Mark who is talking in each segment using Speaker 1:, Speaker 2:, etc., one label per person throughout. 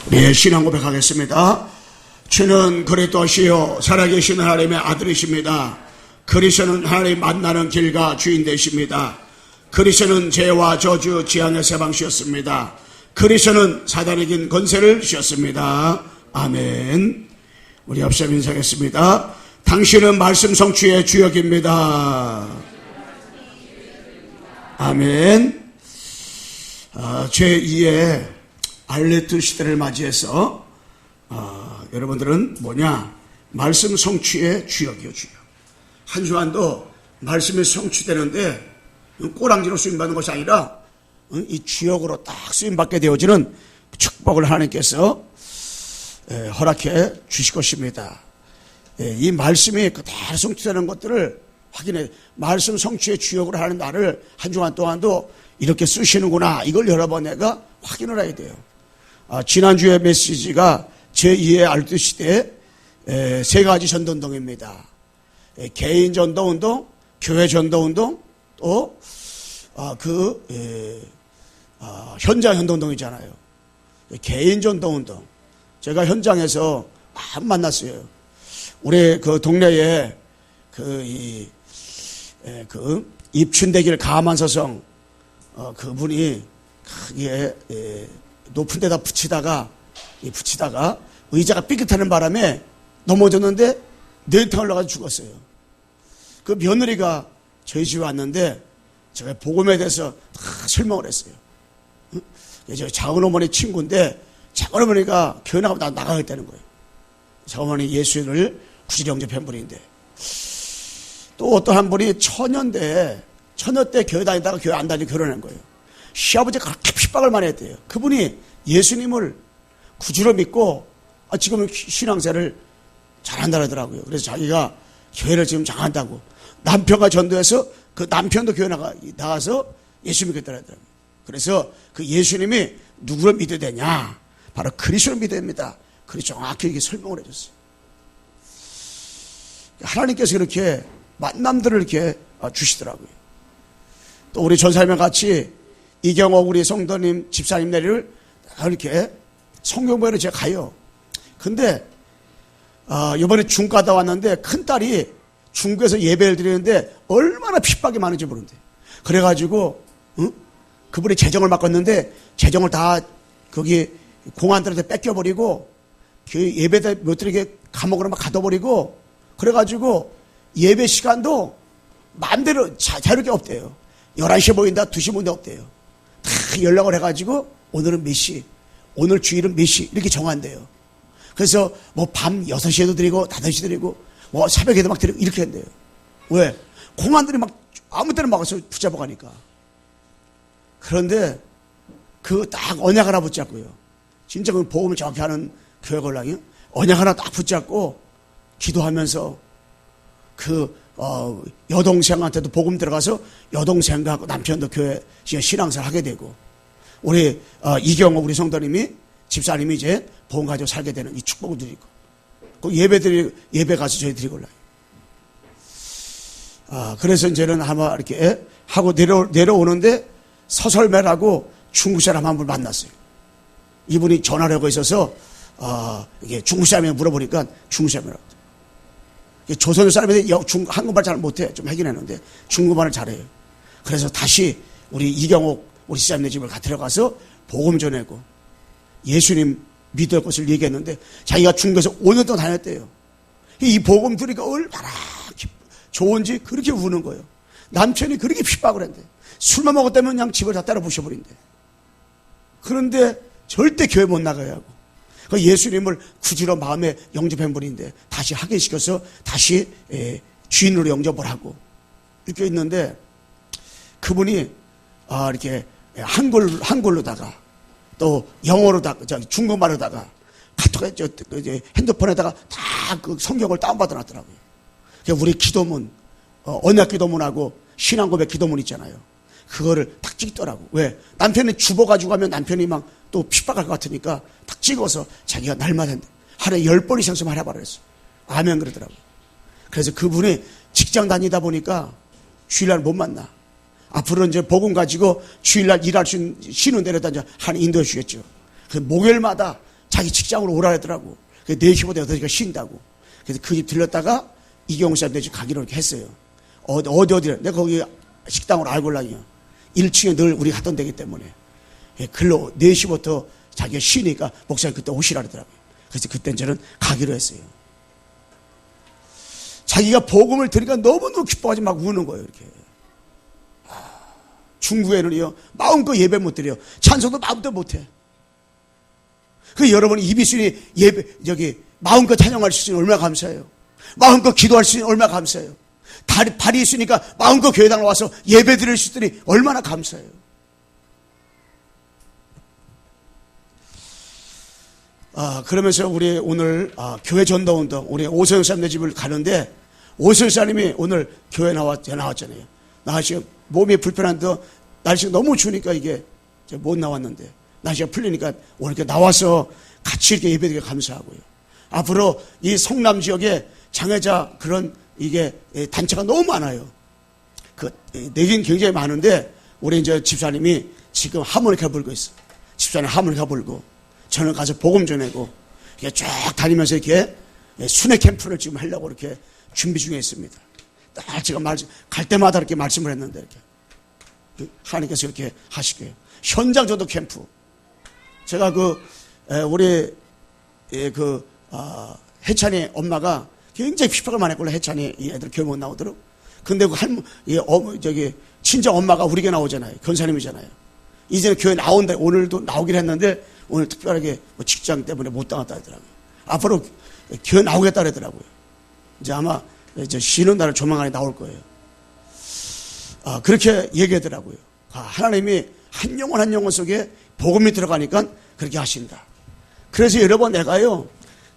Speaker 1: 우리의 신앙 고백하겠습니다. 주는 그리스도시요 살아계신 하나님의 아들이십니다. 그리스도는 하나님 만나는 길과 주인 되십니다. 그리스도는 죄와 저주 재앙의 세방시였습니다. 그리스도는 사단의 긴 권세를 주셨습니다. 아멘. 우리 앞서 인사하겠습니다. 당신은 말씀 성취의 주역입니다. 아멘. 제2의 알레트 시대를 맞이해서 여러분들은 뭐냐? 말씀 성취의 주역이요, 주역. 한 주간도 말씀이 성취되는데 꼬랑지로 쓰임받는 것이 아니라 이 주역으로 딱 쓰임받게 되어지는 축복을 하나님께서 허락해 주실 것입니다. 이 말씀이 그대로 성취되는 것들을 확인해, 말씀 성취의 주역으로 하는 나를 한 주간 동안도 이렇게 쓰시는구나, 이걸 여러 번 내가 확인을 해야 돼요. 지난주의 메시지가 제2의 알레트 시대의 세 가지 전도운동입니다. 개인 전도운동, 교회 전도운동, 또 현장 전도운동이잖아요. 개인 전도운동. 제가 현장에서 만났어요. 우리 그 동네에 입춘대길 가만서성 그분이 크게 높은 데다 붙이다가 의자가 삐끗하는 바람에 넘어졌는데 내탕 올라가서 죽었어요. 그 며느리가 저희 집에 왔는데 제가 복음에 대해서 다 설명을 했어요. 저 작은어머니 친구인데 작은어머니가 교회 나가면 나가겠다는 거예요. 작은어머니 예수를 구실이 영접한 분인데, 또 어떤 한 분이 처녀 때 교회 다니다가 교회 안 다니고 결혼한 거예요. 시아버지가 그렇게 핍박을 많이 했대요. 그분이 예수님을 구주로 믿고 지금은 신앙생활을 잘한다 그러더라고요. 그래서 자기가 교회를 지금 장한다고 남편과 전도해서 그 남편도 교회 나가서 예수 믿겠다 그러더라고요. 그래서 그 예수님이 누구를 믿어야 되냐? 바로 그리스도를 믿어야 됩니다. 그래서 정확히 이렇게 설명을 해줬어요. 하나님께서 이렇게 만남들을 이렇게 주시더라고요. 또 우리 전사님과 같이 이경옥 우리 성도님 집사님 내리를 이렇게 성경보회를 제가 가요. 근데 이번에 중가다 왔는데 큰딸이 중국에서 예배를 드리는데 얼마나 핍박이 많은지 모르는데, 그래가지고 그분이 재정을 맡았는데 재정을 다 거기 공안들한테 뺏겨버리고 그 예배 못 드리게 감옥으로 막 가둬버리고, 그래가지고 예배 시간도 마음대로 자유롭게 없대요. 11시에 모인다 2시 모인다 없대요. 다 연락을 해가지고 오늘은 몇 시, 오늘 주일은 몇 시 이렇게 정한대요. 그래서 뭐 밤 6시에도 드리고 5시 드리고 뭐 새벽에도 막 드리고 이렇게 한대요. 왜? 공안들이 막 아무 때나 막아서 붙잡아 가니까. 그런데 그 딱 언약 하나 붙잡고요. 진짜 그 복음을 정확히 하는 교회 걸랑이요. 언약 하나 딱 붙잡고 기도하면서 여동생한테도 복음 들어가서 여동생과 남편도 교회 신앙생활 하게 되고, 우리 이경호 우리 성도님이 집사님이 이제 복음 가지고 살게 되는 이 축복을 드리고, 그 예배 가서 저희 드리고 올라요. 그래서 이제는 아마 이렇게 하고 내려오는데 서설매라고 중국 사람 한 분 만났어요. 이분이 전화하고 있어서 이게 중국 사람이 물어보니까 중국 사람이라고. 조선 사람인데 한국말 잘 못해. 좀 하긴 했는데 중국말을 잘해요. 그래서 다시 우리 이경옥 우리 시장님 집을 들어가서 복음 전하고 예수님 믿을 것을 얘기했는데, 자기가 중국에서 5년 동안 다녔대요. 이 복음 들으니까 얼마나 좋은지 그렇게 우는 거예요. 남편이 그렇게 핍박을 했는데, 술만 먹었다면 그냥 집을 다 때려 부셔버린대. 그런데 절대 교회 못 나가야 하고, 그 예수님을 구주로 마음에 영접한 분인데 다시 확인시켜서 다시 주인으로 영접을 하고 이렇게 있는데, 그분이 이렇게 한글로다가 또 영어로다가 중국말로다가 카톡에 핸드폰에다가 다 그 성경을 다운받아 놨더라고요. 우리 기도문, 언약 기도문하고 신앙 고백 기도문 있잖아요. 그거를 딱 찍더라고. 왜? 남편이 주보 가지고 가면 남편이 막 또 핍박할 것 같으니까 딱 찍어서 자기가 날마다 하루에 10번 이상 좀 하라 그랬어. 아멘 그러더라고. 그래서 그분이 직장 다니다 보니까 주일날 못 만나. 앞으로 이제 복음 가지고 주일날 일할 수 있는 쉬는 데려다 이제 한 인도해 주겠죠. 그 목요일마다 자기 직장으로 오라 하더라고. 4시보다 8시가 쉰다고. 그래서 그 집 들렸다가 이경우 쌤네 집 가기로 이렇게 했어요. 어디를. 내가 거기 식당으로 알고 올라요. 1층에 늘 우리 갔던 데기 때문에. 글로 4시부터 자기가 쉬니까 목사님 그때 오시라 그러더라고요. 그래서 그땐 저는 가기로 했어요. 자기가 복음을 들으니까 너무너무 기뻐가지고 막 우는 거예요, 이렇게. 중국에는요, 마음껏 예배 못 드려요. 찬송도 마음껏 못 해. 그 여러분 이비순이 마음껏 찬양할 수 있으니 얼마나 감사해요. 마음껏 기도할 수 있으니 얼마나 감사해요. 발이 있으니까 마음껏 교회당 와서 예배 드릴 수 있으니 얼마나 감사해요. 그러면서 우리 오늘 교회 전도운동, 우리 오소영 사람네 집을 가는데 오소영 사람이 오늘 교회 나왔잖아요. 나시가 몸이 불편한데 날씨가 너무 추우니까 이게 못 나왔는데 날씨가 풀리니까 오늘 이렇게 나와서 같이 이렇게 예배드리게 감사하고요. 앞으로 이 성남 지역에 장애자 그런 이게 단체가 너무 많아요. 내긴 굉장히 많은데 우리 이제 집사님이 지금 하모니카 불고 있어. 집사님 하모니카 불고 저는 가서 복음 전하고 쫙 다니면서 이렇게 순회 캠프를 지금 하려고 이렇게 준비 중에 있습니다. 딱 제가 갈 때마다 이렇게 말씀을 했는데 이렇게 하나님께서 이렇게 하시고요. 현장 전도 캠프. 제가 우리 해찬이 엄마가 굉장히 핍박을 많이 했길래 해찬이 이 애들 교회 못 나오도록. 근데 친정 엄마가 우리 교회 나오잖아요. 권사님이잖아요. 이제는 교회 나온다. 오늘도 나오긴 했는데 오늘 특별하게 직장 때문에 못 나왔다 하더라고요. 앞으로 교회 나오겠다 그러더라고요. 이제 아마 쉬는 날은 조만간에 나올 거예요. 그렇게 얘기하더라고요. 하나님이 한 영혼 한 영혼 속에 복음이 들어가니까 그렇게 하신다. 그래서 여러분 내가요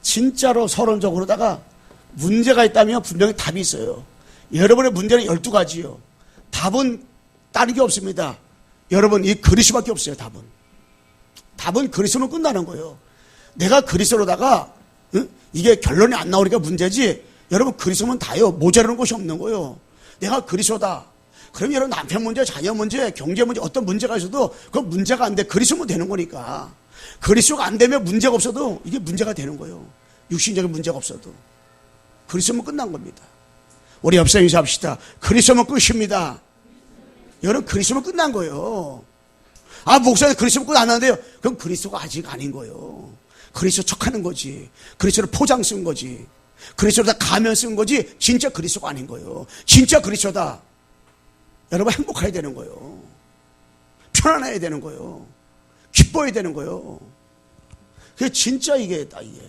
Speaker 1: 진짜로 서론적으로다가 문제가 있다면 분명히 답이 있어요. 여러분의 문제는 12가지요. 답은 다른 게 없습니다. 여러분 이 그리스도밖에 없어요. 답은 그리스도는 끝나는 거예요. 내가 그리스도로다가 이게 결론이 안 나오니까 문제지 여러분 그리스도면 다요. 모자라는 것이 없는 거예요. 내가 그리스도다. 그럼 여러분 남편 문제, 자녀 문제, 경제 문제 어떤 문제가 있어도 그건 문제가 안 돼. 그리스도면 되는 거니까. 그리스도가 안 되면 문제가 없어도 이게 문제가 되는 거예요. 육신적인 문제가 없어도. 그리스도면 끝난 겁니다. 우리 옆사람 인사합시다. 그리스도면 끝입니다. 여러분 그리스도면 끝난 거예요. 목사님 그리스도면 끝 안 하는데요. 그럼 그리스도가 아직 아닌 거예요. 그리스도 척하는 거지. 그리스도를 포장 쓴 거지. 그리스도다 가면 쓴 거지. 진짜 그리스도가 아닌 거예요. 진짜 그리스도다. 여러분 행복해야 되는 거예요. 편안해야 되는 거예요. 기뻐야 되는 거예요. 그게 진짜 이게다 이게.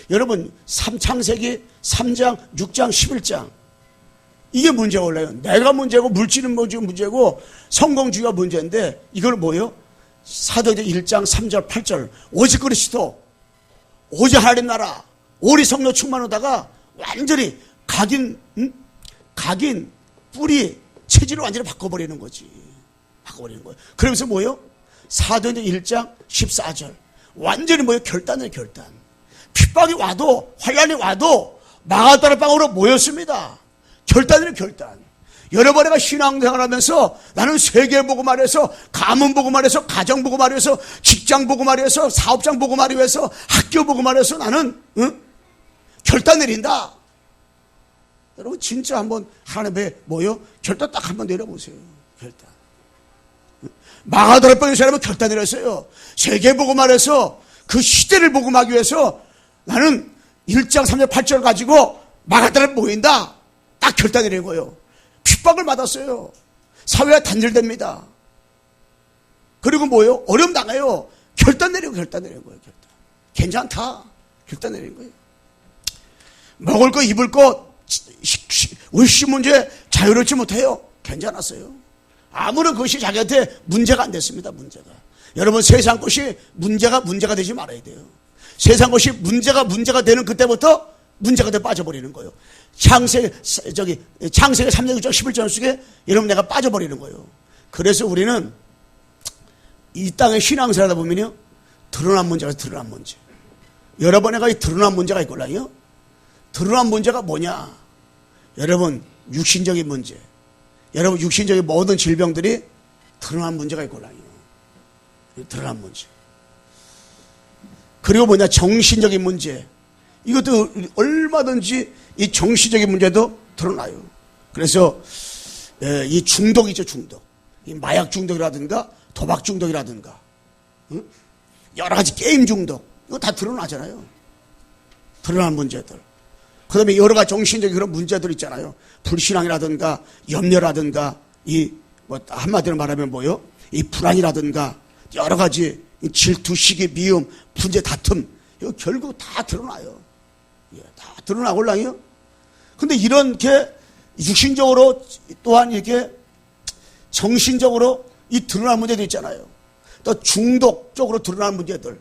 Speaker 1: 여러분 창세기 3장, 6장, 11장 이게 문제가 올라요. 내가 문제고 물질은 문제고 성공주의가 문제인데 이걸 뭐예요? 사도행전 1장 3절 8절 오직 그리스도 오직 하나님 나라 오리 성령 충만하다가 완전히 각인 뿌리 체질을 완전히 바꿔버리는 거지. 바꿔버리는 거예요. 그러면서 뭐예요? 사도행전 1장 14절 완전히 뭐예요? 결단이에요. 결단. 핍박이 와도 환란이 와도 마가다라 방으로 모였습니다. 결단이에요. 결단. 여러 번 내가 신앙생활 하면서 나는 세계 보고 말해서 가문 보고 말해서 가정 보고 말해서 직장 보고 말해서 사업장 보고 말해서 학교 보고 말해서 나는 결단 내린다. 여러분 진짜 한번 하나님의 뭐요? 결단 딱 한번 내려보세요. 결단. 마가다라 방에 사람은 결단 내렸어요. 세계 보고 말해서 그 시대를 보고 하기 위해서 나는 1장 3절 8절 가지고 마가다라에 모인다. 딱 결단 내린 거예요. 핍박을 받았어요. 사회가 단절됩니다. 그리고 뭐예요? 어려움 당해요. 결단 내린 거예요. 결단. 괜찮다. 결단 내린 거예요. 먹을 거 입을 거 의식 문제 자유롭지 못해요. 괜찮았어요. 아무런 것이 자기한테 문제가 안 됐습니다. 문제가. 여러분 세상 것이 문제가 되지 말아야 돼요. 세상 것이 문제가 되는 그때부터 문제가 돼 빠져버리는 거예요. 창세기 3장 6절 11절 속에 여러분 내가 빠져버리는 거예요. 그래서 우리는 이 땅에 신앙생활 하다 보면요 드러난 문제가 드러난 문제. 여러 번 내가 이 드러난 문제가 있걸랑요. 드러난 문제가 뭐냐? 여러분 육신적인 문제. 여러분 육신적인 모든 질병들이 드러난 문제가 있걸랑요. 드러난 문제. 그리고 뭐냐, 정신적인 문제. 이것도 얼마든지 이 정신적인 문제도 드러나요. 그래서 이 중독이죠, 중독. 이 마약 중독이라든가 도박 중독이라든가 여러 가지 게임 중독, 이거 다 드러나잖아요. 드러나는 문제들. 그 다음에 여러 가지 정신적인 그런 문제들 있잖아요. 불신앙이라든가 염려라든가 뭐 한마디로 말하면 뭐요? 이 불안이라든가 여러 가지 질투, 시기, 미움, 분재, 다툼, 이거 결국 다 드러나요. 다 드러나골랑이요. 근데 이렇게 육신적으로 또한 이렇게 정신적으로 이 드러난 문제도 있잖아요. 또 중독적으로 드러난 문제들.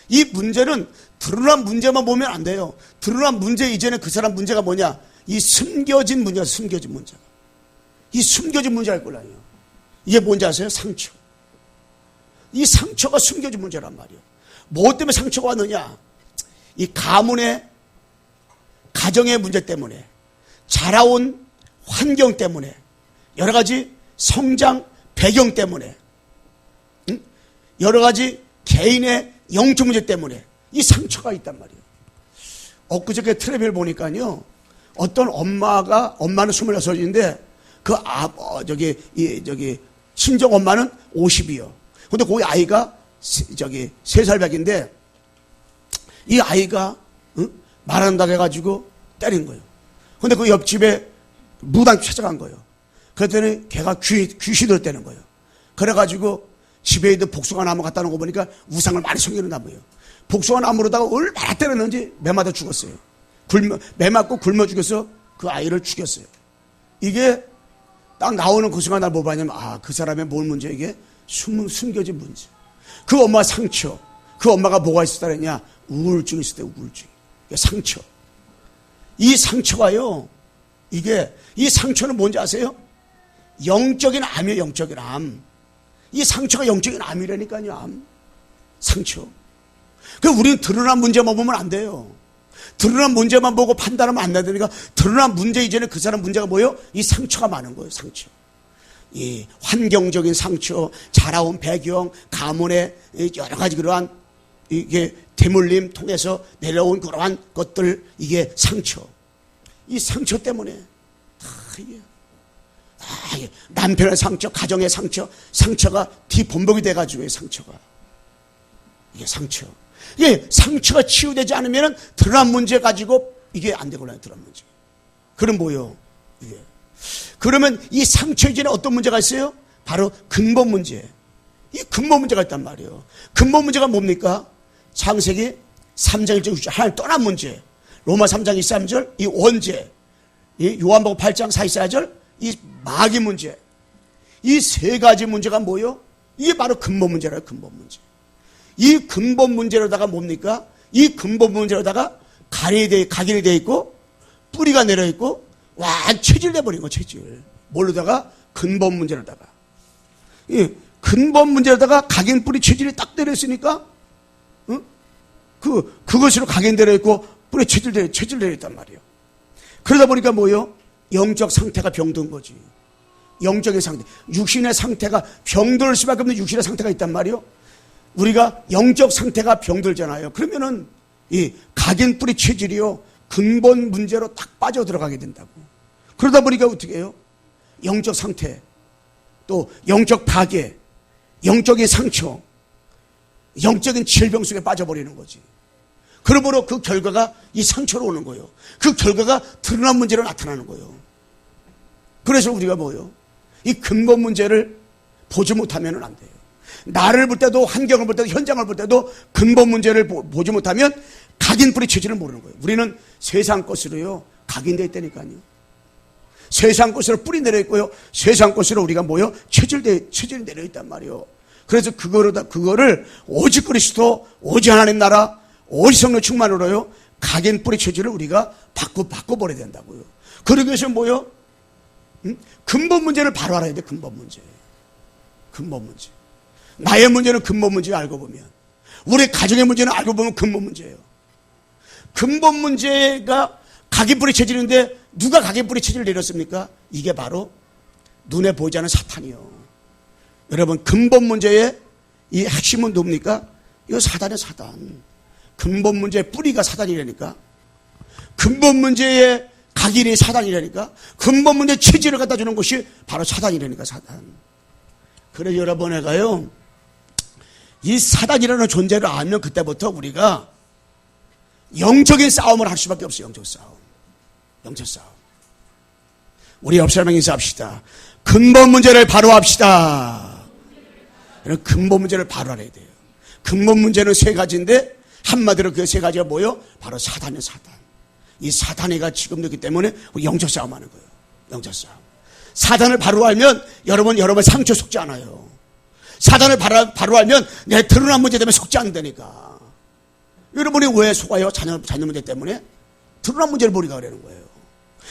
Speaker 1: 이 문제는 드러난 문제만 보면 안 돼요. 드러난 문제 이전에 그 사람 문제가 뭐냐? 이 숨겨진 문제가 숨겨진 문제가. 이 숨겨진 문제가 있걸랑이요. 이게 뭔지 아세요? 상처. 이 상처가 숨겨진 문제란 말이에요. 뭐 때문에 상처가 왔느냐? 이 가문의 가정의 문제 때문에, 자라온 환경 때문에, 여러 가지 성장 배경 때문에, 여러 가지 개인의 영적 문제 때문에 이 상처가 있단 말이에요. 엊그저께 텔레비를 보니까요, 어떤 엄마는 26인데 친정 엄마는 50이요. 근데 그 아이가 3살밖인데 이 아이가 말한다고 해가지고 때린 거예요. 근데 그 옆집에 무당 찾아간 거예요. 그랬더니 걔가 귀신을 때는 거예요. 그래가지고 집에 있는 복숭아 나무 갖다 놓고 보니까 우상을 많이 섬기는 나무예요. 복숭아 나무로다가 얼마나 때렸는지 매 맞아 죽었어요. 매 맞고 굶어 죽여서 그 아이를 죽였어요. 이게 딱 나오는 그 순간 날 뭐 봤냐면, 그 사람의 뭔 문제, 이게 숨겨진 문제. 그 엄마 상처. 그 엄마가 뭐가 있었다 그랬냐? 우울증이 있었대, 우울증. 상처. 이 상처가요, 이 상처는 뭔지 아세요? 영적인 암이에요, 영적인 암. 이 상처가 영적인 암이라니까요, 암. 상처. 우리는 드러난 문제만 보면 안 돼요. 드러난 문제만 보고 판단하면 안 되니까, 드러난 문제 이전에 그 사람 문제가 뭐예요? 이 상처가 많은 거예요, 상처. 이 환경적인 상처, 자라온 배경, 가문의 여러 가지 그러한 이게 대물림 통해서 내려온 그러한 것들, 이게 상처. 이 상처 때문에 이게 남편의 상처, 가정의 상처가 뒤범벅이 돼가지고 상처가. 이게 상처. 이게 상처가 치유되지 않으면 드러난 문제 가지고 이게 안 되거든요, 드러난 문제. 그럼 뭐요? 이게. 그러면 이 상처 이전에 어떤 문제가 있어요? 바로 근본 문제. 이 근본 문제가 있단 말이에요. 근본 문제가 뭡니까? 창세기 3장 1절 6절 하나님 떠난 문제. 로마 3장 23절 이 원죄. 이 요한복음 8장 44절 이 마귀 문제. 이 세 가지 문제가 뭐요? 이게 바로 근본 문제라요, 근본 문제. 이 근본 문제로다가 뭡니까? 이 근본 문제로다가 각인이 되어 있고 뿌리가 내려 있고 체질돼 버린 거, 체질. 뭘로다가? 근본 문제로다가. 이 근본 문제로다가 각인 뿌리 체질이 딱 내려 있으니까 그것으로 각인되어 있고 뿌리 체질되어 있단 말이에요. 그러다 보니까 뭐예요? 영적 상태가 병든 거지. 영적인 상태. 육신의 상태가 병들 수밖에 없는 육신의 상태가 있단 말이에요. 우리가 영적 상태가 병들잖아요. 그러면은 이 각인 뿌리 체질이요, 근본 문제로 딱 빠져 들어가게 된다고. 그러다 보니까 어떻게 해요? 영적 상태, 또 영적 파괴, 영적인 상처, 영적인 질병 속에 빠져버리는 거지. 그러므로 그 결과가 이 상처로 오는 거예요. 그 결과가 드러난 문제로 나타나는 거예요. 그래서 우리가 뭐예요? 이 근본 문제를 보지 못하면 안 돼요. 나를 볼 때도, 환경을 볼 때도, 현장을 볼 때도 근본 문제를 보지 못하면 각인 뿌리 체질을 모르는 거예요. 우리는 세상 것으로요, 각인되어 있다니까요. 세상 것으로 뿌리 내려 있고요, 세상 것으로 우리가 뭐요? 체질이 내려 있단 말이에요. 그래서 그거를 오직 그리스도, 오직 하나님 나라, 오직 성령 충만으로요, 각인 뿌리 체질을 우리가 바꿔버려야 된다고요. 그러기 위해서 뭐요? 근본 문제를 바로 알아야 돼, 근본 문제. 근본 문제. 나의 문제는 근본 문제 알고 보면, 우리 가정의 문제는 알고 보면 근본 문제예요. 근본 문제가 각인 뿌리 체질인데 누가 각인 뿌리 체질을 내렸습니까? 이게 바로 눈에 보이지 않는 사탄이요. 여러분, 근본 문제의 이 핵심은 뭡니까? 이거 사단이에요, 사단. 근본 문제의 뿌리가 사단이라니까. 근본 문제의 각인이 사단이라니까. 근본 문제의 체질을 갖다 주는 것이 바로 사단이라니까, 사단. 그래서 여러분, 내가요, 이 사단이라는 존재를 알면 그때부터 우리가 영적인 싸움을 할 수밖에 없어요. 영적 싸움. 영적 싸움. 우리 옆 사람에게 인사합시다. 근본 문제를 바로 합시다. 근본 문제를 바로 알아야 돼요. 근본 문제는 세 가지인데 한마디로 그 세 가지가 뭐예요? 바로 사단이에요. 사단. 이 사단이가 지금도 있기 때문에 우리 영적 싸움 하는 거예요. 영적 싸움. 사단을 바로 알면 여러분 상처 속지 않아요. 사단을 바로 알면 내 드러난 문제 때문에 속지 않는다니까. 여러분이 왜 속아요? 자녀 문제 때문에? 드러난 문제를 보니까 그러는 거예요.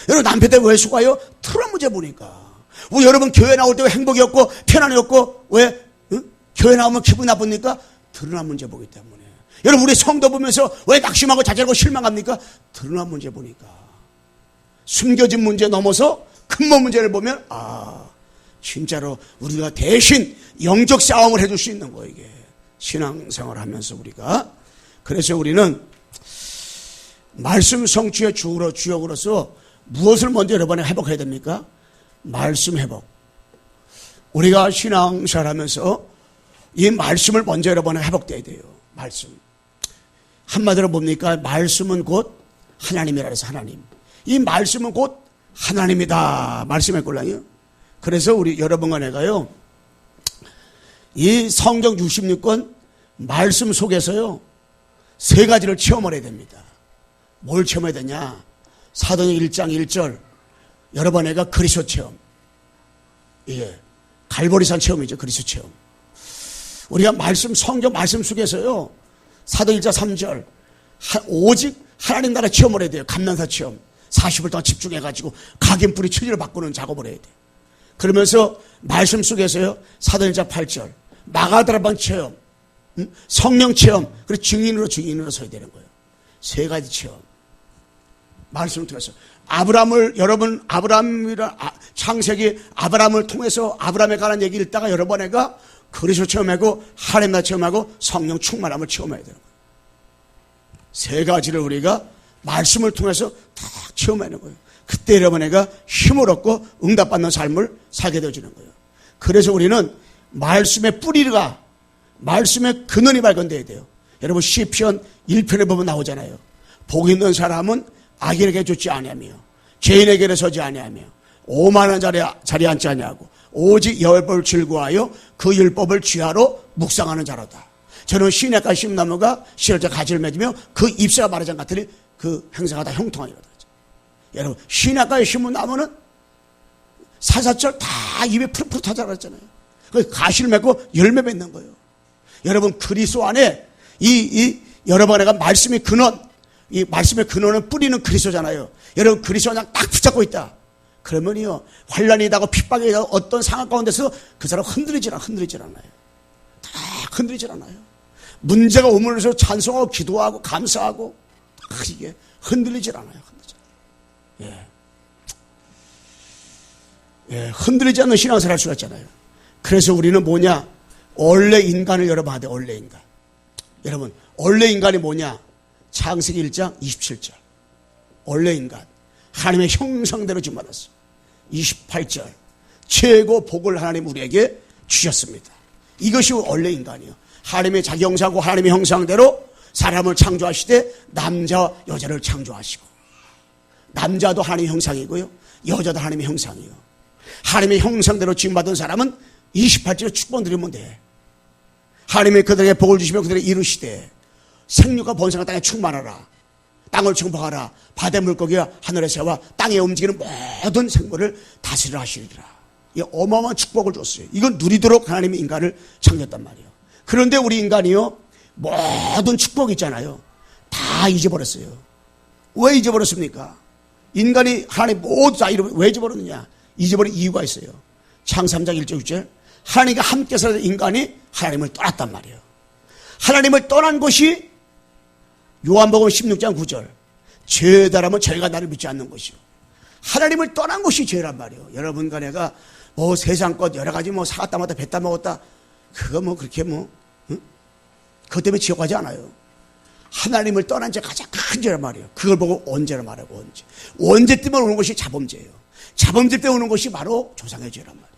Speaker 1: 여러분 남편 때문에 왜 속아요? 드러난 문제 보니까. 왜 여러분 교회 나올 때 왜 행복이 없고 편안이 없고 왜 교회 나오면 기분 나쁩니까? 드러난 문제 보기 때문에. 여러분 우리 성도 보면서 왜 낙심하고 좌절하고 실망합니까? 드러난 문제 보니까. 숨겨진 문제 넘어서 근본 문제를 보면 진짜로 우리가 대신 영적 싸움을 해줄 수 있는 거예요. 이게 신앙생활을 하면서 우리가. 그래서 우리는 말씀 성취의 주역으로서 무엇을 먼저 여러분에 회복해야 됩니까? 말씀 회복. 우리가 신앙생활 하면서 이 말씀을 먼저 여러분에 회복돼야 돼요. 말씀. 한마디로 뭡니까? 말씀은 곧 하나님이라 해서 하나님. 이 말씀은 곧 하나님이다. 말씀의 꼴랑이요. 그래서 우리 여러분과 내가요, 이 성경 66권 말씀 속에서요, 세 가지를 체험을 해야 됩니다. 뭘 체험해야 되냐? 사도행 1장 1절. 여러분 애가 그리스도 체험. 예. 갈보리산 체험이죠. 그리스도 체험. 우리가 성경 말씀 속에서요, 사도 1장 3절. 오직 하나님 나라 체험을 해야 돼요. 감난사 체험. 40일 동안 집중해가지고 각인뿌리 천리를 바꾸는 작업을 해야 돼요. 그러면서 말씀 속에서요, 사도 1장 8절. 마가다라방 체험. 성령 체험. 그리고 증인으로 서야 되는 거예요. 세 가지 체험. 말씀을 통해서. 창세기 아브라함을 통해서 아브라함에 관한 얘기 읽다가 여러 번 애가 그리스도 체험하고 하나님 나라 체험하고 성령 충만함을 체험해야 되는 거예요. 세 가지를 우리가 말씀을 통해서 다 체험하는 거예요. 그때 여러분 애가 힘을 얻고 응답받는 삶을 살게 되어지는 거예요. 그래서 우리는 말씀의 뿌리가, 말씀의 근원이 발견돼야 돼요. 여러분 시편 1편에 보면 나오잖아요. 복 있는 사람은 악인에게 좋지 아니하며 죄인에게는 서지 아니하며 오만한 자리에 앉지 아니하고 오직 여호와의 법을 즐거워하여 그 율법을 쥐하로 묵상하는 자로다. 저는 시냇가 심나무가 시를 가지를 맺으며 그 잎새가 마르지 않은 같으니 그 행사가 다 형통하니라. 여러분 시냇가에 심은 나무는 사사철 다 입에 푸릇푸릇 자랐잖아요. 그 가시를 맺고 열매 맺는 거예요. 여러분 그리스도 안에 여러분 애가 말씀의 근원, 이 말씀의 근원은 뿌리는 그리스도잖아요. 여러분 그리스도 그냥 딱 붙잡고 있다. 그러면요 환란이다고 핍박이다 어떤 상황 가운데서 그 사람 흔들리질 않아요. 다 흔들리질 않아요. 문제가 오면서 찬송하고 기도하고 감사하고 이게 흔들리질 않아요. 흔들리지 않는 신앙생활 할 수가 있잖아요. 그래서 우리는 뭐냐? 원래 인간을 여러분 하되 원래 인간. 여러분 원래 인간이 뭐냐? 창세기 1장 27절. 원래 인간. 하나님의 형상대로 지음받았어. 28절. 최고 복을 하나님 우리에게 주셨습니다. 이것이 원래 인간이에요. 하나님의 자기 형상과 하나님의 형상대로 사람을 창조하시되 남자와 여자를 창조하시고 남자도 하나님의 형상이고요. 여자도 하나님의 형상이에요. 하나님의 형상대로 지음받은 사람은 28절에 축복 드리면 돼. 하나님의 그들에게 복을 주시며 그들에게 이루시되 생육과 번성한 땅에 충만하라. 땅을 정복하라. 바다의 물고기와 하늘의 새와 땅에 움직이는 모든 생물을 다스리라 하시리라. 이 어마어마한 축복을 줬어요. 이건 누리도록 하나님이 인간을 창조했단 말이에요. 그런데 우리 인간이요 모든 축복 있잖아요. 다 잊어버렸어요. 왜 잊어버렸습니까? 인간이 하나님 모두 다 왜 잊어버렸느냐? 잊어버린 이유가 있어요. 창세기 3장 1절 6절. 하나님과 함께 살던 인간이 하나님을 떠났단 말이에요. 하나님을 떠난 것이 요한복음 16장 9절. 죄다라면 저희가 나를 믿지 않는 것이요. 하나님을 떠난 것이 죄란 말이에요. 여러분과 내가 뭐 세상 것 여러 가지 뭐 사갔다 먹었다 뱉다 먹었다 그거 뭐 그렇게 뭐 그것 때문에 지옥 가지 않아요. 하나님을 떠난 죄가 가장 큰 죄란 말이에요. 그걸 보고 언제라 말하고 언제. 언제 때문에 오는 것이 자범죄예요. 자범죄 때문에 오는 것이 바로 조상의 죄란 말이에요.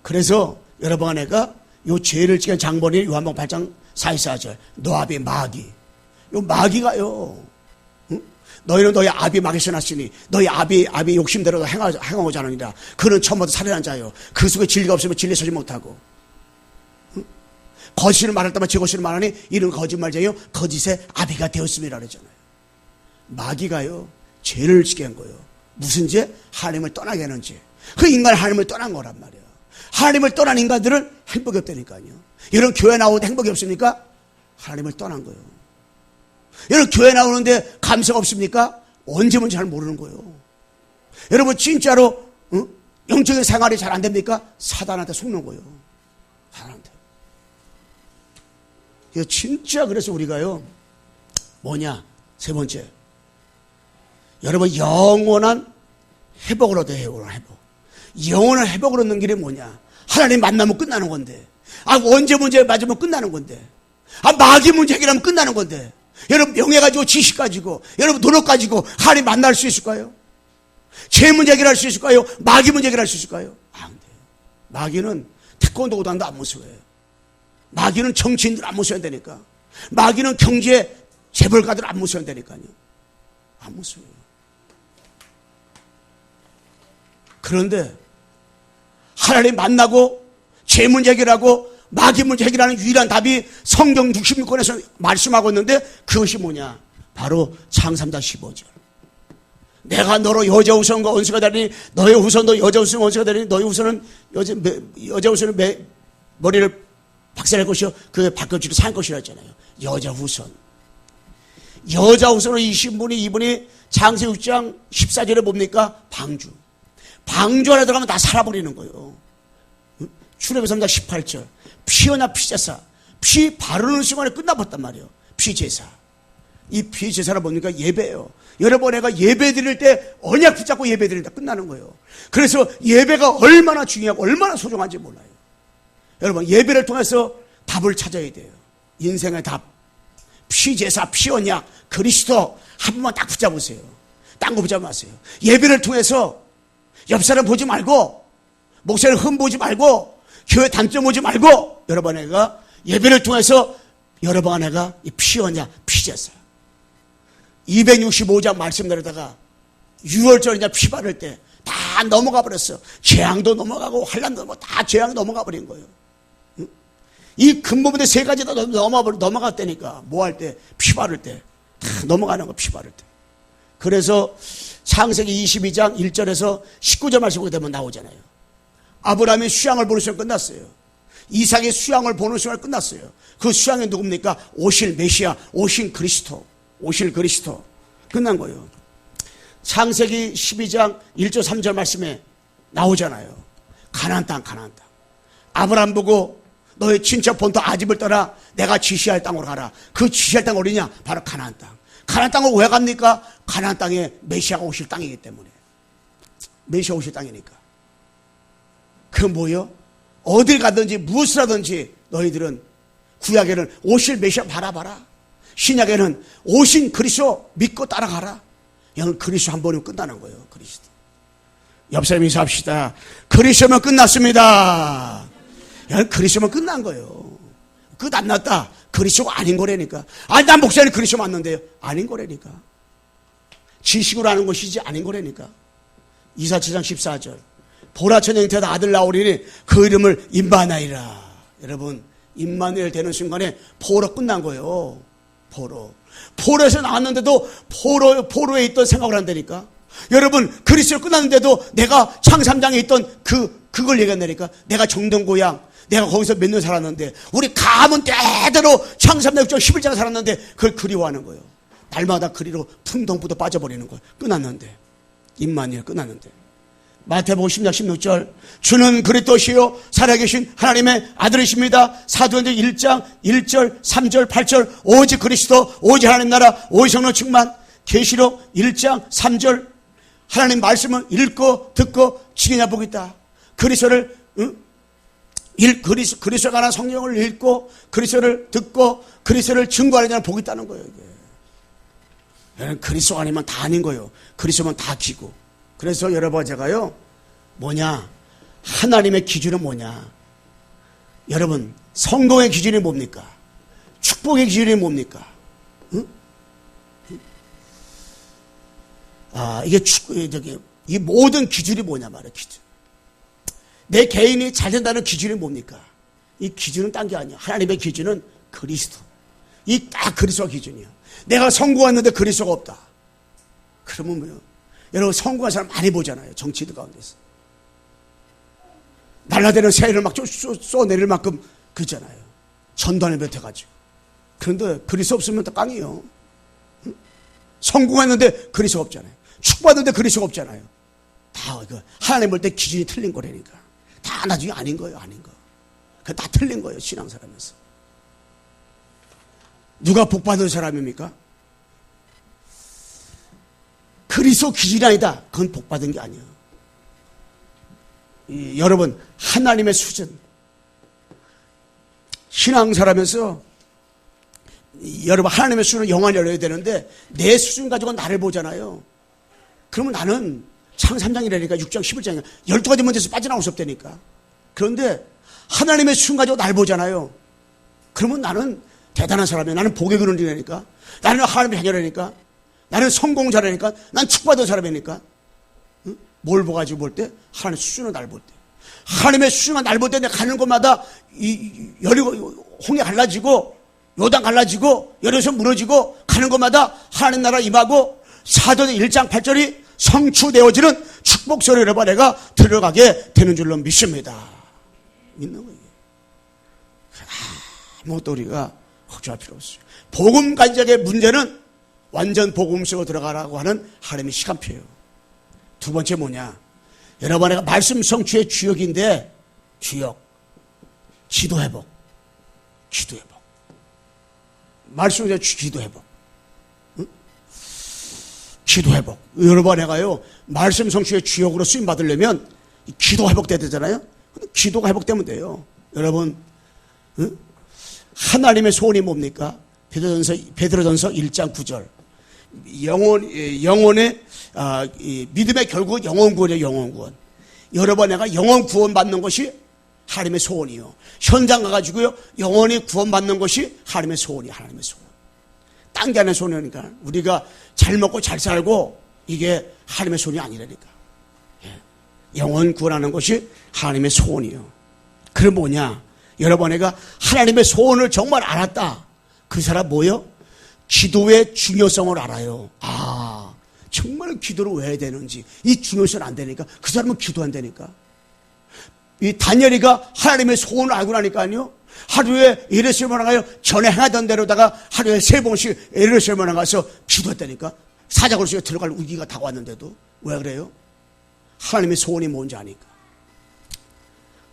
Speaker 1: 그래서 여러분 내가 요 죄를 지은 장본인 요한복음 8장 44절 너아비 마귀. 요 마귀가요. 응? 너희는 너희 아비 마귀에서 났으니 너희 아비 욕심대로 행하고자 하느니라. 그는 처음부터 살인한 자요. 그 속에 진리가 없으면 진리에 서지 못하고. 거짓을 말할 때만 제 거짓을 말하니 이는 거짓말쟁이요 거짓의 아비가 되었음이라 그러잖아요. 마귀가요 죄를 지게 한 거예요. 무슨 죄? 하나님을 떠나게 하는 죄. 그 인간은 하나님을 떠난 거란 말이에요. 하나님을 떠난 인간들은 행복이 없다니까요. 여러분 교회 나오는데 행복이 없습니까? 하나님을 떠난 거예요. 여러분 교회 나오는데 감사가 없습니까? 언제 뭔지 잘 모르는 거예요. 여러분 진짜로 영적인 생활이 잘 안 됩니까? 사단한테 속는 거예요. 사단한테. 진짜 그래서 우리가요 뭐냐 세 번째 여러분 영원한 회복을 얻어야 해요. 영원한 회복을 얻는 길이 뭐냐 하나님 만나면 끝나는 건데 언제 문제 맞으면 끝나는 건데 마귀 문제 해결하면 끝나는 건데 여러분 명예 가지고 지식 가지고 여러분 노력 가지고 하나님 만날 수 있을까요? 죄 문제 해결할 수 있을까요? 마귀 문제 해결할 수 있을까요? 안 돼요. 마귀는 태권도 구단도 안 무서워해요. 마귀는 정치인들 안 무서워야 되니까. 마귀는 경제 재벌가들 안 무서워야 되니까요. 안 무서워요. 그런데 하나님 만나고 죄 문제 해결하고 마귀 문제 해결하는 유일한 답이 성경 66권에서 말씀하고 있는데 그것이 뭐냐? 바로 창3장 15절. 내가 너로 여자 후손과 원수가 되리니 너의 후손도 여자 후손 원수가 되리니 너의 후손은 여자 후손은 머리를 박살낼 것이요 그 바꿔주기로 살 것이라 했잖아요. 여자 후손. 여자 후손은 이분이 창세기 6장 14절에 뭡니까? 방주. 방주 안에 들어가면 다 살아버리는 거예요. 출애굽기 3장 18절. 피어나 피제사. 피 바르는 순간에 끝나버렸단 말이에요. 피제사. 이 피제사는 뭡니까? 예배예요. 여러분 내가 예배 드릴 때 언약 붙잡고 예배 드린다 끝나는 거예요. 그래서 예배가 얼마나 중요하고 얼마나 소중한지 몰라요. 여러분 예배를 통해서 답을 찾아야 돼요. 인생의 답. 피제사, 피언약, 그리스도 한 번만 딱 붙잡으세요. 딴 거 붙잡지 마세요. 예배를 통해서 옆 사람 보지 말고 목사님 흠 보지 말고 교회 단점 보지 말고 여러분 내가 예배를 통해서 여러분 내가 이 피언약, 피제사 265장 말씀 내려다가 6월절이냐 피 바를 때 다 넘어가 버렸어. 재앙도 넘어가고 환난도 넘어가고 다 재앙이 넘어가 버린 거예요. 이 근본부터 세 가지 다 넘어갔다니까. 뭐 할 때? 피 바를 때. 다 넘어가는 거, 피 바를 때. 그래서 창세기 22장 1절에서 19절 말씀 보게 되면 나오잖아요. 아브라함이 수양을 보는 시간 끝났어요. 이삭의 수양을 보는 시간 끝났어요. 그 수양이 누굽니까? 오실 메시아, 오신 그리스도. 오실 그리스도. 끝난 거예요. 창세기 12장 1절 3절 말씀에 나오잖아요. 가나안 땅. 아브라함 보고 너의 친척 본토 아집을 떠나 내가 지시할 땅으로 가라. 그 지시할 땅 어디냐? 바로 가나안 땅. 가나안 땅을 왜 갑니까? 가나안 땅에 메시아가 오실 땅이기 때문에. 메시아 오실 땅이니까. 그 뭐요? 어딜 가든지 무엇을 하든지 너희들은 구약에는 오실 메시아 바라봐라. 신약에는 오신 그리스도 믿고 따라가라. 여러분 그리스도 한 번이면 끝나는 거예요. 그리스도. 옆 사람 인사합시다. 그리스도면 끝났습니다. 여러분 그리스도면 끝난 거예요. 끝 안 났다. 그리스도가 아닌 거라니까. 난 목사님 그리스도 맞는데요. 아닌 거라니까. 지식으로 하는 것이지 아닌 거라니까. 이사 7장 14절. 보라 천형태다 아들 나오리니 그 이름을 임마누엘이라. 여러분 임마누엘 되는 순간에 포로 끝난 거예요. 포로에서 나왔는데도 포로에 있던 생각을 한다니까. 여러분 그리스도 끝났는데도 내가 창3장에 있던 그걸 얘기한다니까. 내가 정동고향 내가 거기서 몇 년 살았는데 우리 가문 때대로 창3장 11장 살았는데 그걸 그리워하는 거예요. 날마다 그리로 풍덩부도 빠져버리는 거예요. 끝났는데 임마누엘 끝났는데. 마태복음 10장 16절 주는 그리스도시요 살아계신 하나님의 아들이십니다. 사도행전 1장 1절 3절 8절 오직 그리스도 오직 하나님 나라 오직 성령 충만. 계시록 1장 3절 하나님 말씀을 읽고 듣고 지키냐 보겠다. 그리스도를 그리스도에 관한 성경을 읽고 그리스도를 듣고 그리스도를 증거하는 자는 복이 있다는 거예요. 이게. 그리스도 아니면 다 아닌 거예요. 그리스도면 다 기고. 그래서 여러분 제가요 하나님의 기준은 뭐냐? 여러분 성공의 기준이 뭡니까? 축복의 기준이 뭡니까? 응? 이 모든 기준이 뭐냐 말이에요. 기준. 내 개인이 잘 된다는 기준이 뭡니까? 이 기준은 딴 게 아니야. 하나님의 기준은 그리스도. 이 딱 그리스도가 기준이야. 내가 성공했는데 그리스도가 없다. 그러면 뭐요? 여러분 성공한 사람 많이 보잖아요. 정치들 가운데서. 날라대는 새를 막 쏘내릴 만큼 그잖아요. 전단에 뱉어가지고. 그런데 그리스도 없으면 다 깡이에요. 응? 성공했는데 그리스도가 없잖아요. 축복받는데 그리스도가 없잖아요. 다 하나님 볼 때 기준이 틀린 거라니까. 다 나중에 아닌 거예요. 아닌 거. 그 다 틀린 거예요. 신앙사람에서. 누가 복받은 사람입니까? 그리스도 기준이 아니다. 그건 복받은 게 아니에요. 여러분 하나님의 수준. 신앙사람에서 여러분 하나님의 수준을 영원히 열어야 되는데 내 수준 가지고 나를 보잖아요. 그러면 나는 창 3장이라니까 6장 11장이야. 12가지 문제에서 빠져나올 수 없다니까. 그런데 하나님의 수준 가지고 날 보잖아요. 그러면 나는 대단한 사람이야. 나는 복의 근원이라니까. 나는 하나님의 자녀라니까. 나는 성공자라니까. 난 축복받은 사람이니까. 응? 뭘 보가지고 볼 때? 하나님의 수준을 날 볼 때. 하나님의 수준을 날 볼 때 내가 가는 곳마다 홍해 갈라지고 요단 갈라지고 여리고성 무너지고 가는 곳마다 하나님 나라 임하고 사도행 1장 8절이 성취되어지는 축복소리를 여러분 내가 들어가게 되는 줄로 믿습니다. 믿는 거예요. 아무것도 우리가 걱정할 필요 없어요. 복음 간적의 문제는 완전 복음 속으로 들어가라고 하는 하나님의 시간표예요. 두 번째 뭐냐? 여러분 내가 말씀 성취의 주역인데 주역 기도 회복. 기도 회복. 말씀 성취의 기도 회복. 응? 기도 회복. 여러분 내가요 말씀 성취의 주역으로 쓰임 받으려면 기도 회복돼야 되잖아요. 기도가 회복되면 돼요. 여러분 응? 하나님의 소원이 뭡니까? 베드로전서 1장 9절. 영혼의 믿음의 결국 영혼 구원이에요. 영혼 구원. 여러분 내가 영혼 구원 받는 것이 하나님의 소원이요. 현장 가가지고요 영혼이 구원 받는 것이 하나님의 소원이 하나님의 소원. 딴 게 아니라 소원이니까 우리가 잘 먹고 잘 살고 이게 하나님의 소원이 아니라니까. 영혼 구원하는 것이 하나님의 소원이요. 그게 뭐냐? 여러분 내가 하나님의 소원을 정말 알았다. 그 사람 뭐요? 기도의 중요성을 알아요. 정말 기도를 왜 해야 되는지 이 중요성을 안 되니까 그 사람은 기도 안 되니까. 이 다니엘이가 하나님의 소원을 알고 나니까요 하루에 예루살렘에 가요 전에 행하던 대로다가 하루에 3번씩 예루살렘에 가서 기도했다니까. 사자굴 속에 들어갈 위기가 다가왔는데도. 왜 그래요? 하나님의 소원이 뭔지 아니까.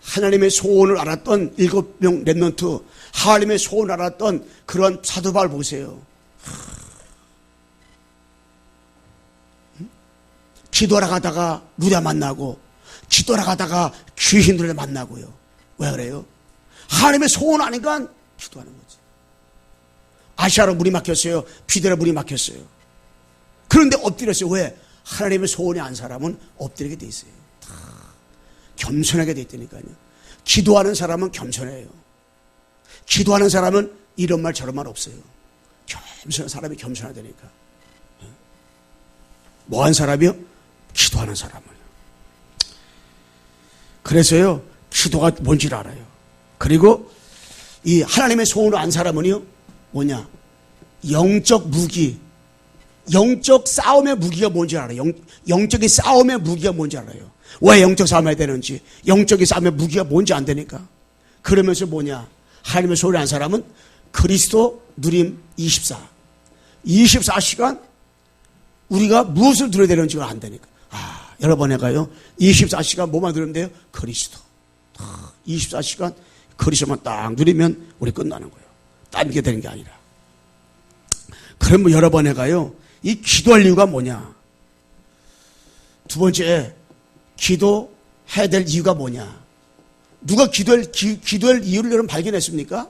Speaker 1: 하나님의 소원을 알았던 7명 렘넌트, 하나님의 소원을 알았던 그런 사도 바울 보세요. 기도하러 가다가 루다 만나고 기도하러 가다가 귀신들을 만나고요. 왜 그래요? 하나님의 소원 아니까 기도하는 거지. 아시아로 물이 막혔어요. 비데라 물이 막혔어요. 그런데 엎드렸어요. 왜? 하나님의 소원이 안 사람은 엎드리게 돼 있어요. 겸손하게 돼 있다니까요. 기도하는 사람은 겸손해요. 기도하는 사람은 이런 말 저런 말 없어요. 겸손한 사람이 겸손하다니까. 뭐한 사람이요? 기도하는 사람을. 그래서요 기도가 뭔지를 알아요. 그리고 이 하나님의 소원을 안 사람은요 뭐냐? 영적 무기, 영적 싸움의 무기가 뭔지 알아요. 영적인 싸움의 무기가 뭔지 알아요. 왜 영적 싸움 해야 되는지, 영적인 싸움의 무기가 뭔지 안 되니까. 그러면서 뭐냐? 하나님의 소원을 안 사람은 그리스도 누림 24시간 우리가 무엇을 들어야 되는지가 안 되니까. 여러분 내가요 24시간 뭐만 들으면 돼요? 그리스도. 24시간 그리스도만 딱 누리면 우리 끝나는 거예요. 딴 게 되는 게 아니라. 그러면 여러분 내가요 이 기도할 이유가 뭐냐? 두 번째 기도해야 될 이유가 뭐냐? 누가 기도할 이유를 여러분 발견했습니까?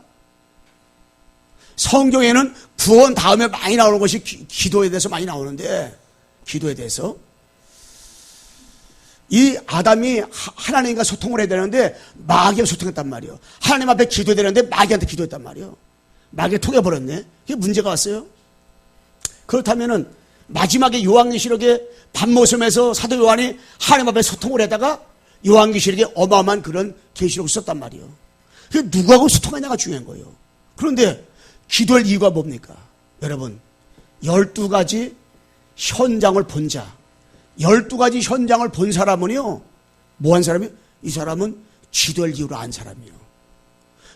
Speaker 1: 성경에는 구원 다음에 많이 나오는 것이 기도에 대해서 많이 나오는데, 기도에 대해서 이 아담이 하나님과 소통을 해야 되는데 마귀와 소통했단 말이에요. 하나님 앞에 기도해야 되는데 마귀한테 기도했단 말이에요. 마귀가 통해버렸네. 그게 문제가 왔어요. 그렇다면은 마지막에 요한계시록에 밤모섬에서 사도 요한이 하나님 앞에 소통을 하다가 요한계시록에 어마어마한 그런 계시록을 썼단 말이에요. 그게 누구하고 소통하냐가 중요한 거예요. 그런데 기도할 이유가 뭡니까? 여러분, 12가지 현장을 본 자, 12가지 현장을 본 사람은요, 뭐 한 사람이요? 이 사람은 기도할 이유를 안 사람이에요.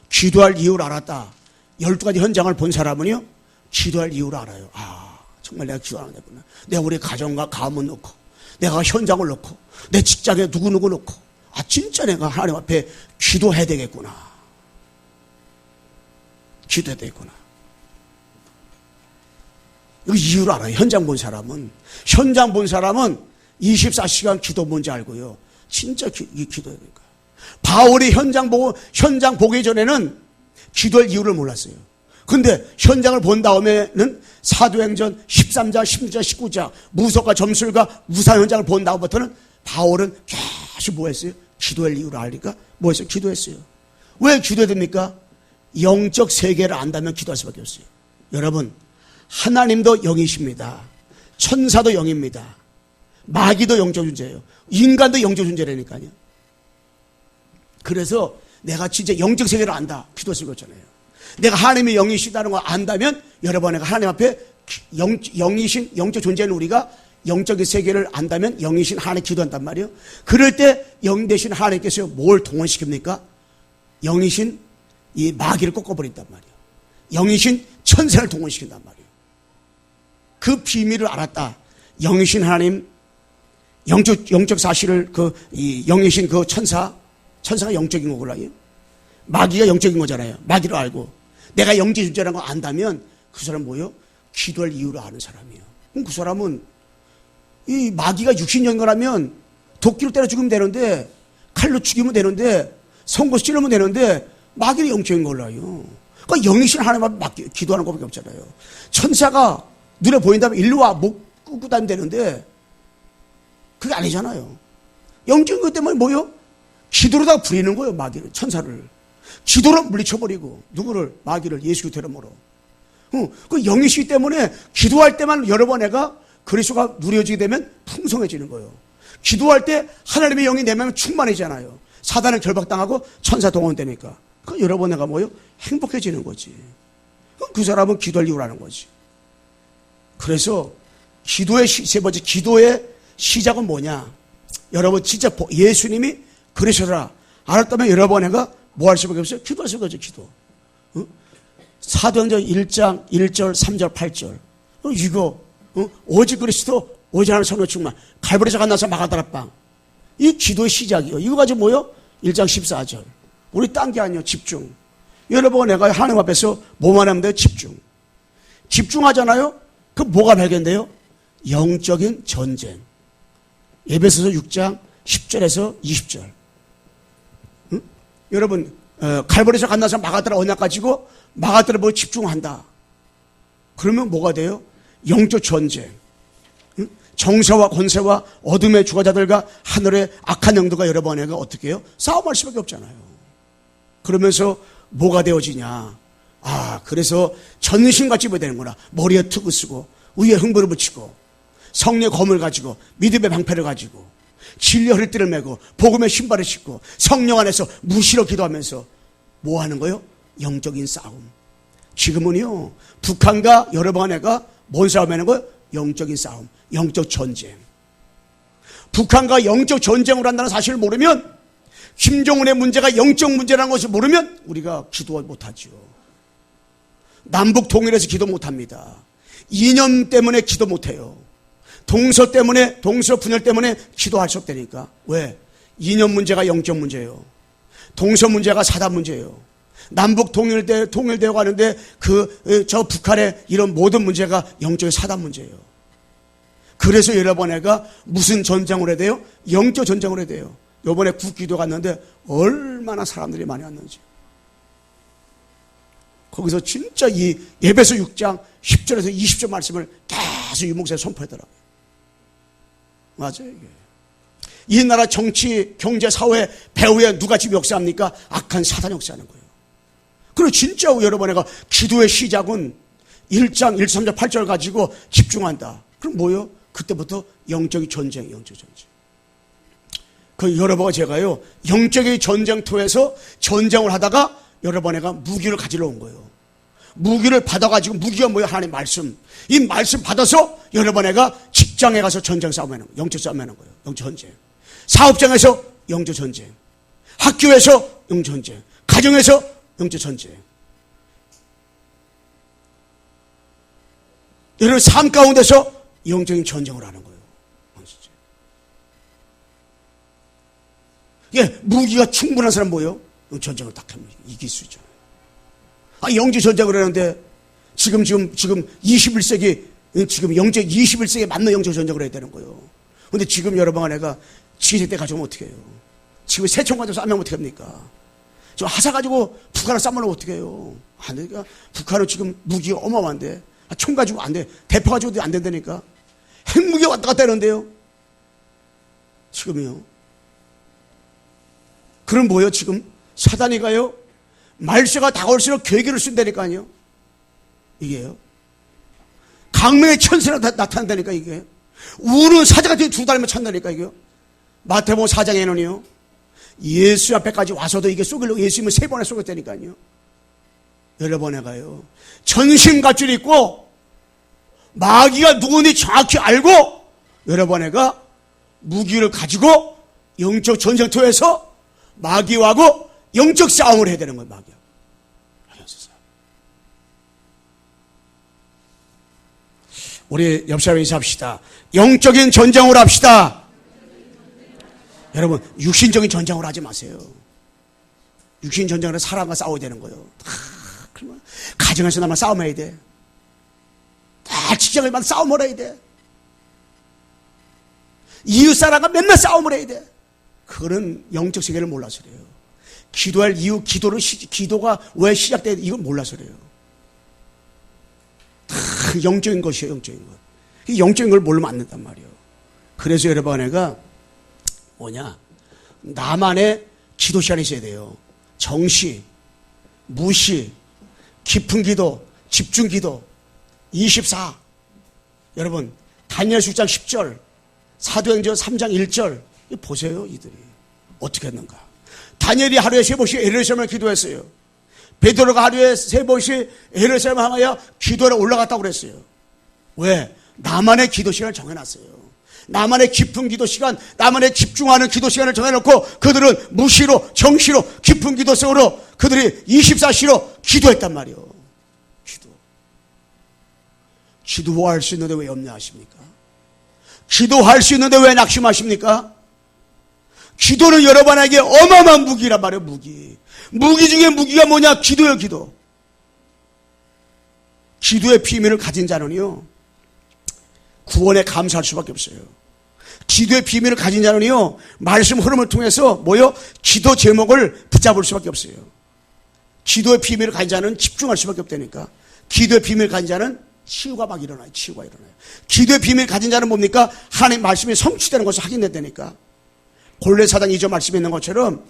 Speaker 1: 기도할 이유를 알았다. 12가지 현장을 본 사람은요, 기도할 이유를 알아요. 아, 정말 내가 기도하는 데구나. 내가 우리 가정과 가문 놓고, 내가 현장을 놓고, 내 직장에 누구누구 놓고, 아, 진짜 내가 하나님 앞에 기도해야 되겠구나. 기도해야 되겠구나. 이 이유를 알아요. 현장 본 사람은. 현장 본 사람은 24시간 기도 뭔지 알고요. 진짜 기도해야 될까. 바울이 현장 보기 전에는 기도할 이유를 몰랐어요. 근데 현장을 본 다음에는 사도행전 13장, 16장, 19장, 무속과 점술과 우상 현장을 본 다음부터는 바울은 계속 뭐 했어요? 기도할 이유를 알니까 뭐 했어요? 기도했어요. 왜 기도해야 됩니까? 영적 세계를 안다면 기도할 수밖에 없어요. 여러분, 하나님도 영이십니다. 천사도 영입니다. 마귀도 영적 존재예요. 인간도 영적 존재라니까요. 그래서 내가 진짜 영적 세계를 안다. 기도할 수가 없잖아요. 내가 하나님의 영이시다는 걸 안다면 여러분, 내가 하나님 앞에 영이신 영적 존재는 우리가 영적인 세계를 안다면 영이신 하나님 기도한단 말이에요. 그럴 때 영 대신 하나님께서 뭘 동원시킵니까? 영이신 이 마귀를 꺾어버린단 말이에요. 영이신 천사를 동원시킨단 말이에요. 그 비밀을 알았다. 영이신 하나님, 영적 사실을 이 영이신 그 천사가 영적인 거고요. 마귀가 영적인 거잖아요. 마귀를 알고 내가 영적 존재라는 걸 안다면 그 사람 뭐예요? 기도할 이유를 아는 사람이에요. 그럼 그 사람은 이 마귀가 육신적인 거라면 도끼로 때려 죽이면 되는데, 칼로 죽이면 되는데, 송곳 찌르면 되는데 마귀는 영적인 걸로 알아요. 그러니까 영이신 하나님 앞에 기도하는 것밖에 없잖아요. 천사가 눈에 보인다면 일로 와, 목 끄고 다니면 되는데 그게 아니잖아요. 영적인 것 때문에 뭐요? 기도로다가 부리는 거예요. 마귀를, 천사를 기도로 물리쳐버리고, 누구를? 마귀를, 예수 이름으로. 그 영이시기 때문에 기도할 때만 여러 번 내가 그리스도가 누려지게 되면 풍성해지는 거예요. 기도할 때 하나님의 영이 내 마음에 충만해지잖아요. 사단은 결박당하고 천사 동원되니까. 그 여러 번 내가 뭐요? 행복해지는 거지. 그 사람은 기도할 이유를 아는 거지. 그래서 기도의 세 번째, 기도의 시작은 뭐냐? 여러분, 진짜 예수님이 그러셔라 알았다면 여러분 내가 뭐 할 수밖에 없어요? 기도할 수가 없죠. 기도. 사도행전 1장 1절 3절 8절 이거 오직 그리스도 오직 하나님 성령 충만, 갈보리에서 만나서 마가다락방, 이 기도의 시작이요. 이거 가지고 뭐요? 1장 14절. 우리 딴 게 아니에요. 집중. 여러분, 내가 하나님 앞에서 뭐만 하면 돼요? 집중. 집중하잖아요? 그 뭐가 발견돼요? 영적인 전쟁. 에베소서 6장 10절에서 20절. 응? 여러분, 갈보리에서 만나서 마가다락 언약 가지고 마가다락에 뭐 집중한다. 그러면 뭐가 돼요? 영적 전쟁. 응? 정세와 권세와 어둠의 주관자들과 하늘의 악한 영들과 여러분 애가 어떻게 해요? 싸움할 수밖에 없잖아요. 그러면서 뭐가 되어지냐? 아, 그래서 전신같이 입어야 되는구나. 머리에 투구 쓰고 위에 흥부를 붙이고 성령의 검을 가지고 믿음의 방패를 가지고 진리의 허리띠를 메고 복음의 신발을 신고 성령 안에서 무시로 기도하면서 뭐 하는 거예요? 영적인 싸움. 지금은요, 북한과 여러분 애가 뭔 싸움 하는 거예요? 영적인 싸움, 영적 전쟁. 북한과 영적 전쟁을 한다는 사실을 모르면, 김정은의 문제가 영적 문제라는 것을 모르면 우리가 기도 못하죠. 남북 통일해서 기도 못합니다. 이념 때문에 기도 못해요. 동서 분열 때문에 기도할 수 없다니까. 왜? 이념 문제가 영적 문제예요. 동서 문제가 사단 문제예요. 남북 통일되어 가는데 저 북한의 이런 모든 문제가 영적인 사단 문제예요. 그래서 여러분 애가 무슨 전쟁을 해야 돼요? 영적 전쟁을 해야 돼요. 요번에 국기도 갔는데 얼마나 사람들이 많이 왔는지. 거기서 진짜 이 에베소 6장 10절에서 20절 말씀을 계속 유목사에 선포하더라고요. 맞아요, 이게. 이 나라 정치, 경제, 사회, 배후에 누가 지금 역사합니까? 악한 사단 역사하는 거예요. 그리고 진짜 여러분, 내가 기도의 시작은 1장 1, 3절, 8절 가지고 집중한다. 그럼 뭐요? 그때부터 영적인 전쟁, 영적 전쟁. 그 여러분과 제가요, 영적인 전쟁터에서 전쟁을 하다가 여러분, 내가 무기를 가지러 온 거예요. 무기를 받아가지고, 무기가 뭐예요? 하나님의 말씀. 이 말씀 받아서 여러분, 내가 직장에 가서 전쟁 싸움하는 거예요. 영적 싸움하는 거예요. 영적 전쟁. 사업장에서 영적 전쟁. 학교에서 영적 전쟁. 가정에서 영적 전쟁. 여러분, 삶 가운데서 영적인 전쟁을 하는 거예요. 예, 무기가 충분한 사람 뭐예요? 전쟁을 딱 하면 이길 수 있잖아요. 영적 전쟁을 하는데 지금 21세기, 지금 영적 21세기에 맞는 영적 전쟁을 해야 되는 거예요. 근데 지금 여러분과 내가 지휘대 가져오면 어떻게 해요? 지금 새총 가지고 싸우면 어떻게 합니까? 저 하사 가지고 북한을 싸우면 어떻게 해요? 안 되니까. 북한은 지금 무기가 어마어마한데, 총 가지고 안 돼. 대포 가지고도 안 된다니까. 핵무기가 왔다 갔다 하는데요. 지금이요. 그럼 뭐예요, 지금? 사단이 가요? 말세가 다가올수록 계기를 쓴다니까요. 이게요. 강명의 천세가 나타난다니까, 이게. 우는 사자 같은 두 달만 찬다니까, 이게요. 마태복음 4장에는요. 예수 앞에까지 와서도 이게 쏘기려고 예수님을 3번에 쏘겠다니까요. 여러 번에 가요. 전신갑주를 입고 마귀가 누구인지 정확히 알고 여러 번에가 무기를 가지고 영적 전쟁터에서 마귀하고 영적 싸움을 해야 되는 거예요, 마귀하고. 우리 옆 사람에 인사합시다. 영적인 전쟁을 합시다. 여러분, 육신적인 전쟁을 하지 마세요. 육신 전쟁은 사람과 싸워야 되는 거예요. 그러면 가정에서 나만 싸움해야 돼. 직장에만 싸움을 해야 돼. 이웃 사람과 맨날 싸움을 해야 돼. 그런 영적 세계를 몰라서 그래요. 기도할 이유, 기도가 왜 시작돼야 돼? 이건 몰라서 그래요. 다 영적인 것이에요, 영적인 것. 이 영적인 걸 모르면 안 된단 말이에요. 그래서 여러분, 내가 뭐냐? 나만의 기도 시간이 있어야 돼요. 정시, 무시, 깊은 기도, 집중 기도, 24. 여러분, 다니엘 10장 10절, 사도행전 3장 1절, 보세요, 이들이. 어떻게 했는가. 다니엘이 하루에 3번씩 예루살렘을 기도했어요. 베드로가 하루에 3번씩 예루살렘을 향하여 기도하러 올라갔다고 그랬어요. 왜? 나만의 기도 시간을 정해놨어요. 나만의 깊은 기도 시간, 나만의 집중하는 기도 시간을 정해놓고 그들은 무시로, 정시로, 깊은 기도 속으로 그들이 24시로 기도했단 말이에요. 기도할 수 있는데 왜 염려하십니까? 기도할 수 있는데 왜 낙심하십니까? 기도는 여러분에게 어마어마한 무기란 말이에요, 무기. 무기 중에 무기가 뭐냐? 기도예요, 기도. 기도의 비밀을 가진 자는요, 구원에 감사할 수밖에 없어요. 기도의 비밀을 가진 자는요, 말씀 흐름을 통해서 뭐요? 기도 제목을 붙잡을 수밖에 없어요. 기도의 비밀을 가진 자는 집중할 수밖에 없다니까. 기도의 비밀을 가진 자는 치유가 막 일어나요. 치유가 일어나요. 기도의 비밀을 가진 자는 뭡니까? 하나님 말씀이 성취되는 것을 확인된다니까. 골로새 4장 2절 말씀에 있는 것처럼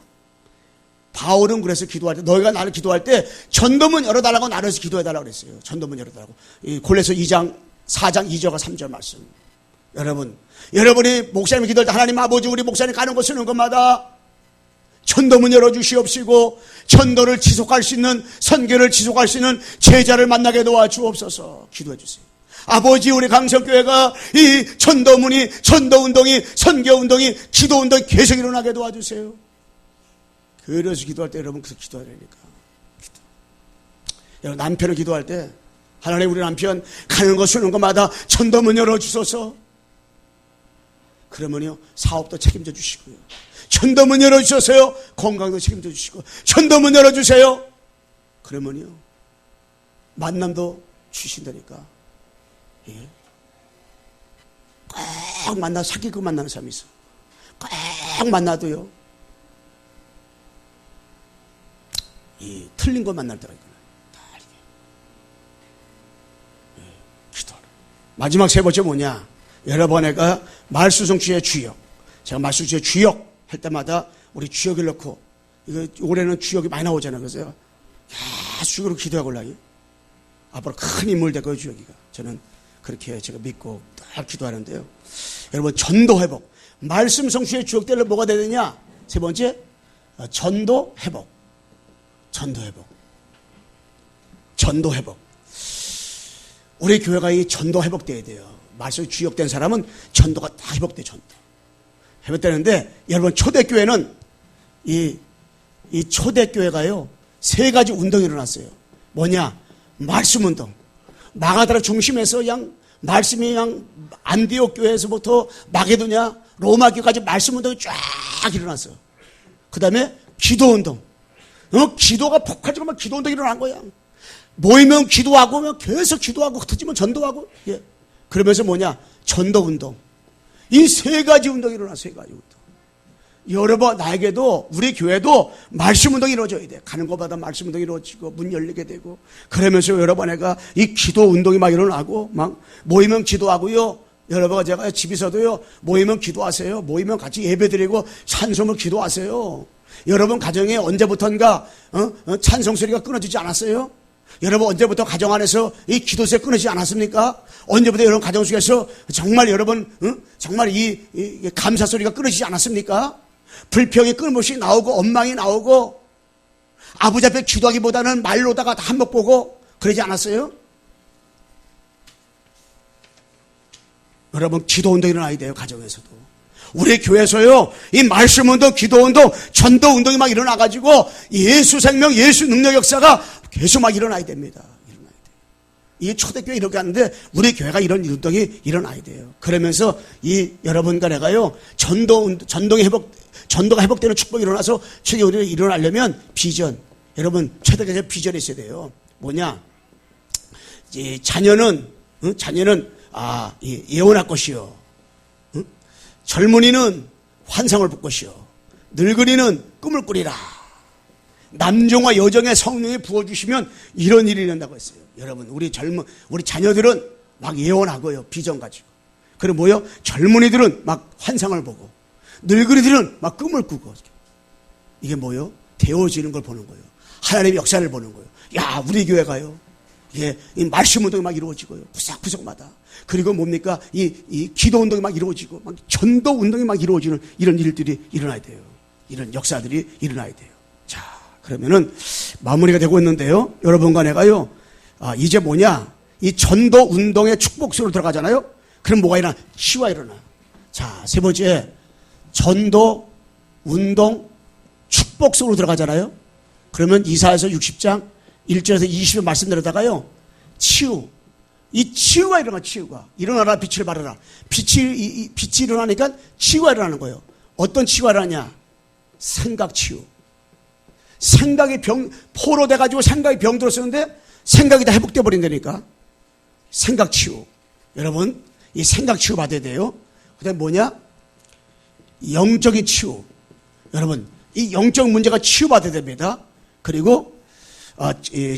Speaker 1: 바울은 그래서 기도할 때, 너희가 나를 기도할 때 전도문 열어달라고 나를 기도해달라고 그랬어요. 전도문 열어달라고. 골로새 2장 4장 2절과 3절 말씀. 여러분이 목사님이 기도할 때 하나님 아버지 우리 목사님 가는 곳 쓰는 것마다 전도문 열어주시옵시고 전도를 지속할 수 있는, 선교를 지속할 수 있는 제자를 만나게 도와주옵소서. 기도해 주세요. 아버지 우리 강성교회가 이 전도문이, 전도운동이, 선교운동이, 기도운동이 계속 일어나게 도와주세요. 그래서 기도할 때 여러분 그래서 기도해야 되니까. 여러분 남편을 기도할 때 하나님 우리 남편 가는 거 쓰는 것마다 전도문 열어주소서. 그러면요 사업도 책임져 주시고요. 전도문 열어주셔서요. 건강도 책임져 주시고. 전도문 열어주세요. 그러면요. 만남도 주신다니까. 예. 꼭 사귀고 만나는 사람이 있어. 꼭 만나도요. 이 틀린 것 만날 때가 있구나. 다 이렇게. 기도하라. 마지막 세 번째 뭐냐? 여러분에가 말씀성취의 주역. 제가 말씀성취의 주역 할 때마다 우리 주역을 넣고, 이거 올해는 주역이 많이 나오잖아요. 그래서 계속 그렇게 기도하고 올라요. 앞으로 큰 인물 될 거예요, 주역이가. 저는 그렇게 제가 믿고 딱 기도하는데요. 여러분, 전도 회복. 말씀 성취의 주역대로 뭐가 되느냐? 세 번째, 전도 회복. 전도 회복. 전도 회복. 우리 교회가 이 전도 회복돼야 돼요. 말씀 주역된 사람은 전도가 다 회복돼, 전도. 회복되는데, 여러분, 초대교회는 이 초대교회가요, 세 가지 운동이 일어났어요. 뭐냐? 말씀 운동. 마가다라 중심에서 그냥 말씀이 그냥 안디옥 교회에서부터 마게도냐, 로마 교회까지 말씀 운동이 쫙 일어났어요. 그 다음에 기도 운동. 기도가 폭발적으로 막 기도 운동이 일어난 거야. 모이면 기도하고, 계속 기도하고, 흩어지면 전도하고, 예. 그러면서 뭐냐? 전도 운동. 이 세 가지 운동이 일어나, 세 가지 운동. 여러분, 나에게도, 우리 교회도 말씀 운동이 이루어져야 돼. 가는 곳마다 말씀 운동이 이루어지고, 문 열리게 되고, 그러면서 여러분, 내가 이 기도 운동이 막 일어나고, 막 모이면 기도하고요. 여러분, 제가 집에서도요, 모이면 기도하세요. 모이면 같이 예배 드리고, 찬송을 기도하세요. 여러분 가정에 언제부턴가, 찬송 소리가 끊어지지 않았어요? 여러분 언제부터 가정 안에서 이 기도세 끊어지지 않았습니까? 언제부터 여러분 가정 속에서 정말 여러분 정말 이 감사 소리가 끊어지지 않았습니까? 불평이 끊임없이 나오고 원망이 나오고 아버지 앞에 기도하기보다는 말로다가 다 한몫 보고 그러지 않았어요? 여러분 기도 운동이 일어나야 돼요. 가정에서도. 우리 교회에서요, 이 말씀 운동, 기도 운동, 전도 운동이 막 일어나가지고 예수 생명, 예수 능력 역사가 계속 막 일어나야 됩니다. 일어나야 돼요. 이 초대교회 이렇게 하는데 우리 교회가 이런 운동이 일어나야 돼요. 그러면서 이 여러분과 내가요, 전도가 회복되는 축복이 일어나서 초대교회가 일어나려면 비전, 여러분 초대교회 비전이 있어야 돼요. 뭐냐? 이 자녀는 예언할 것이요. 젊은이는 환상을 볼 것이요. 늙은이는 꿈을 꾸리라. 남종과 여종의 성령이 부어주시면 이런 일이 일어난다고 했어요. 여러분, 우리 자녀들은 막 예언하고요. 비전 가지고. 그리고 뭐요? 젊은이들은 막 환상을 보고, 늙은이들은 막 꿈을 꾸고. 이게 뭐요? 되어지는 걸 보는 거예요. 하나님의 역사를 보는 거예요. 야, 우리 교회가요. 예, 이 말씀 운동이 막 이루어지고요. 구석구석마다. 그리고 뭡니까? 이 기도 운동이 막 이루어지고, 막 전도 운동이 막 이루어지는 이런 일들이 일어나야 돼요. 이런 역사들이 일어나야 돼요. 자, 그러면은 마무리가 되고 있는데요. 여러분과 내가요, 이제 뭐냐? 이 전도 운동의 축복수로 들어가잖아요? 그럼 뭐가 일어나? 치유가 일어나. 자, 세 번째, 전도 운동 축복수로 들어가잖아요? 그러면 이사야서 60장 1절에서 20절 말씀드렸다가요, 치유. 이 치유가 일어나, 치유가. 일어나라, 빛을 발하라. 빛이 일어나니까 치유가 일어나는 거예요. 어떤 치유가 일어나냐? 생각 치유. 생각이 포로 돼가지고 생각이 병들었었는데 생각이 다 회복돼 버린다니까. 생각 치유. 여러분, 이 생각 치유 받아야 돼요. 그 다음에 뭐냐? 영적인 치유. 여러분, 이 영적 문제가 치유받아야 됩니다. 그리고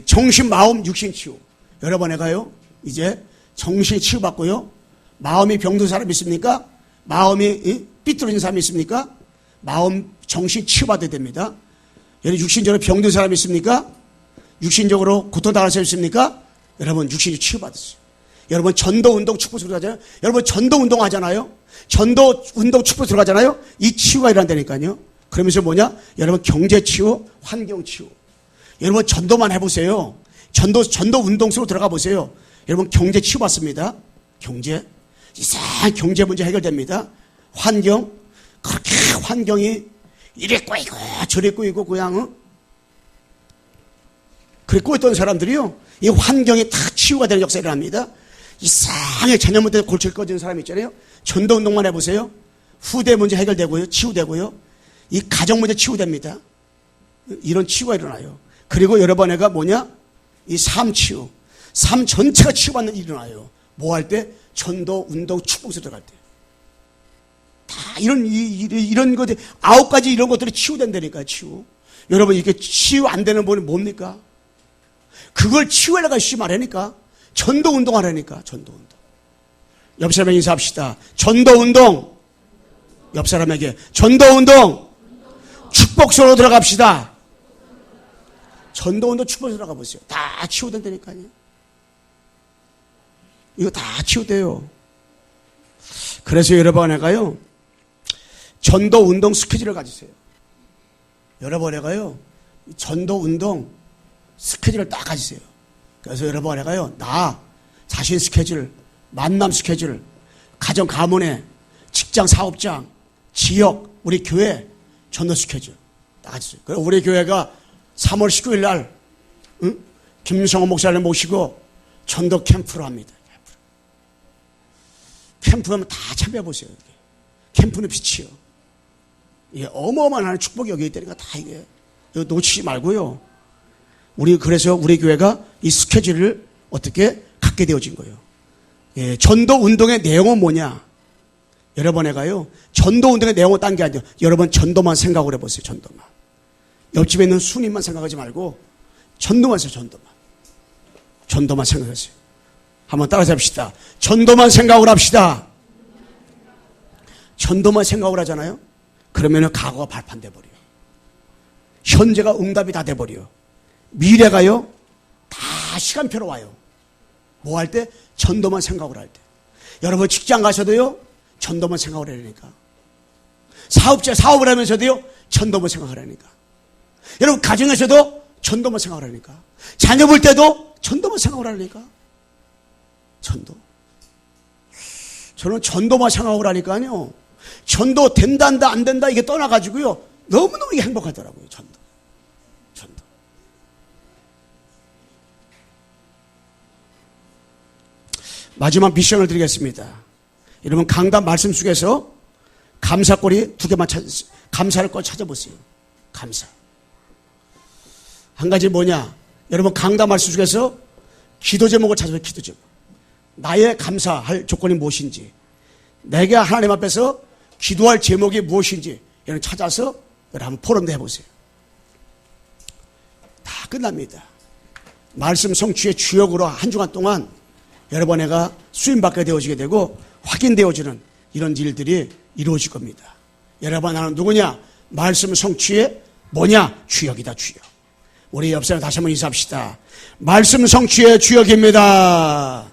Speaker 1: 정신, 마음, 육신 치유. 여러분, 내가요, 이제 정신이 치유받고요, 마음이 병든 사람 있습니까? 마음이 삐뚤어진 사람이 있습니까? 마음, 정신 치유받아야 됩니다. 여러분, 육신적으로 병든 사람이 있습니까? 육신적으로 고통당할 사람이 있습니까? 여러분, 육신이 치유받았어요. 여러분, 전도 운동 축복 들어가잖아요. 여러분, 전도 운동 하잖아요. 전도 운동 축복 들어가잖아요. 이 치유가 일어난다니까요. 그러면서 뭐냐? 여러분, 경제 치유, 환경 치유. 여러분, 전도만 해보세요. 전도 운동 속으로 들어가 보세요. 여러분, 경제 치유받습니다. 경제. 이상한 경제 문제 해결됩니다. 환경. 그렇게 환경이 이래 꼬이고 저래 꼬이고 그냥, 그래 꼬였던 사람들이요, 이 환경이 다 치유가 되는 역사가 일어납니다. 이상하게 자녀 때문에 골치 꺼지는 사람이 있잖아요. 전도 운동만 해보세요. 후대 문제 해결되고요. 치유되고요. 이 가정 문제 치유됩니다. 이런 치유가 일어나요. 그리고 여러분, 애가 뭐냐? 이 삶 치유. 삶 전체가 치유받는 일이 일어나요. 뭐 할 때? 전도, 운동, 축복에서 들어갈 때. 다 이런 것들, 9가지 이런 것들이 치유된다니까요, 치유. 여러분, 이게 치유 안 되는 분이 뭡니까? 그걸 치유하려고 말하니까. 전도운동 하라니까, 전도운동. 옆 사람에게 인사합시다. 전도운동. 옆 사람에게 전도운동. 축복소로 들어갑시다. 전도운동 축복소로 들어가 보세요. 다 치유된다니까요. 이거 다 치유돼요. 그래서 여러분, 내가요, 전도운동 스케줄을 가지세요. 여러분, 내가요, 전도운동 스케줄을 딱 가지세요. 그래서 여러분, 내가요, 나 자신 스케줄, 만남 스케줄, 가정 가문의 직장 사업장, 지역, 우리 교회 전도 스케줄 딱 가지세요. 그리고 우리 교회가 3월 19일 날 김성호 목사를 모시고 전도 캠프를 합니다. 캠프 하면 다 참여해보세요. 캠프는 빛이요. 이게 어마어마한 축복이 여기 있다니까 다 이게. 이거 놓치지 말고요. 그래서 우리 교회가 이 스케줄을 어떻게 갖게 되어진 거예요. 예, 전도 운동의 내용은 뭐냐? 여러분, 내가요, 전도 운동의 내용은 딴 게 아니에요. 여러분, 전도만 생각을 해보세요, 전도만. 옆집에 있는 순임만 생각하지 말고, 전도만 하세요, 전도만. 전도만 생각하세요. 한번 따라서 합시다. 전도만 생각을 합시다. 전도만 생각을 하잖아요. 그러면 과거가 발판돼 버려요. 현재가 응답이 다 돼 버려요. 미래가요, 다 시간표로 와요. 뭐 할 때? 전도만 생각을 할 때. 여러분, 직장 가셔도요, 전도만 생각을 하려니까. 사업을 하면서도요, 전도만 생각을 하니까. 여러분, 가정에서도 전도만 생각을 하니까. 자녀 볼 때도 전도만 생각을 하니까. 전도. 저는 전도만 생각을 하니까요, 전도 된다, 안 된다, 이게 떠나가지고요, 너무너무 행복하더라고요, 전도. 마지막 미션을 드리겠습니다. 여러분, 강단 말씀 속에서 감사거리 2개만 찾으세요. 감사를 꼭 찾아보세요. 감사. 한 가지 뭐냐? 여러분, 강단 말씀 속에서 기도 제목을 찾아보세요. 기도 제목. 나의 감사할 조건이 무엇인지, 내가 하나님 앞에서 기도할 제목이 무엇인지 여러분 찾아서 여러분 한번 포럼도 해보세요. 다 끝납니다. 말씀 성취의 주역으로 한 주간 동안 여러분, 내가 수임받게 되어지게 되고 확인되어지는 이런 일들이 이루어질 겁니다. 여러분, 나는 누구냐? 말씀 성취의 뭐냐? 주역이다, 주역. 우리 옆 사람 다시 한번 인사합시다. 말씀 성취의 주역입니다.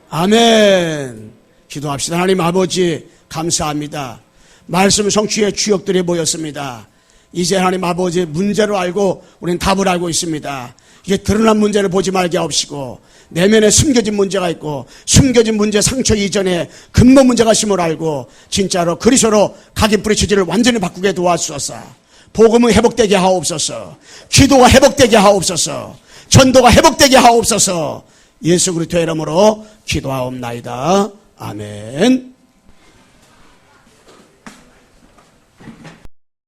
Speaker 1: 아멘. 기도합시다. 하나님 아버지, 감사합니다. 말씀 성취의 주역들이 모였습니다. 이제 하나님 아버지, 문제를 알고 우리는 답을 알고 있습니다. 이게 드러난 문제를 보지 말게 하옵시고, 내면에 숨겨진 문제가 있고, 숨겨진 문제 상처 이전에 근본 문제가 있음을 알고 진짜로 그리스도로 각인 뿌리 체질을 완전히 바꾸게 도와주소서. 복음은 회복되게 하옵소서. 기도가 회복되게 하옵소서. 전도가 회복되게 하옵소서. 예수 그리스도의 이름으로 기도하옵나이다. 아멘.